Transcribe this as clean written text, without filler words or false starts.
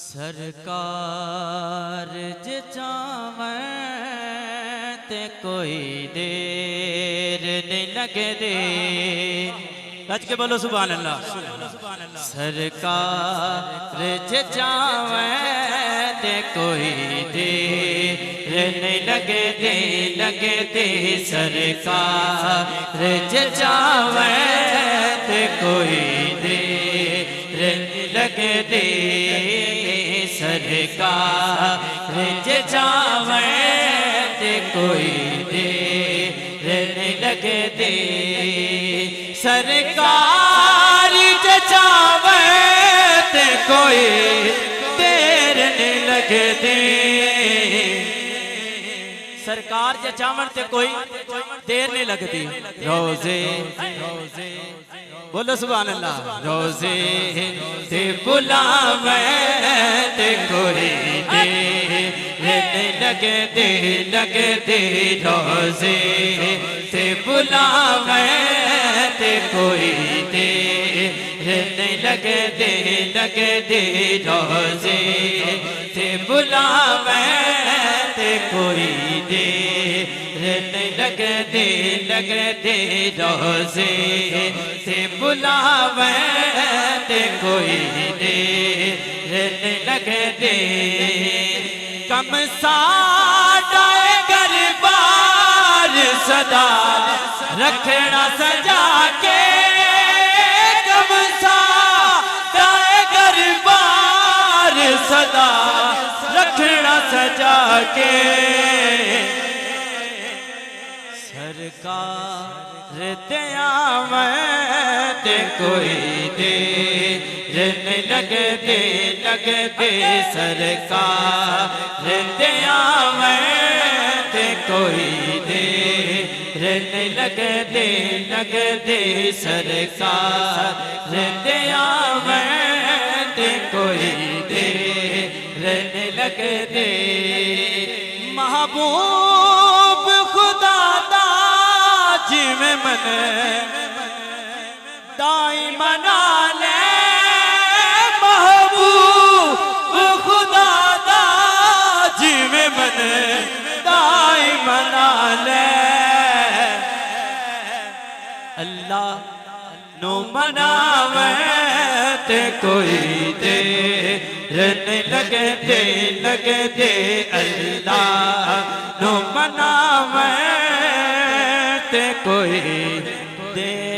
सरकार जे चावे ते कोई देर नहीं लगे दे। कच के बोलो सुभान अल्लाह। सरकार जे चावे ते कोई देर नहीं लगे दे सरकार जे चावे ते कोई देर नहीं लगे दे सरकार जे चावे ते कोई देर नहीं लगे दे सरकार जे चावे ते कोई देर नहीं लगे दे। सरकार जे चावन ते कोई देर नहीं लगती। रोजे बोलो सुभान अल्लाह। रोजे ते बुलावे ते कोई देर नहीं लगे दे रोजे ते बुलावे ते कोई देर नहीं लगे दे रोजे ते बुलावे ते कोई देर नहीं लगे दे रोजे ते बुलावे ते कोई देर नहीं लगे दे। कम साडा घर बार सदा रखना सजा के कम साडा घर बार सदा रखना सजा के सरकार ते आवे ते कोई देर नहीं लगे दे सरकार ते आवे ते कोई देर नहीं लगे दे सरकार ते आवे ते कोई देर नहीं लगे दे। महबूब खुदा दा जिवें मन दाई मना ले महबूब खुदा दा जिवें मन दाई मना ले। अल्लाह नो मनावे ते कोई देर नहीं लगे दे अल्लाह नो मनावे ते कोई देर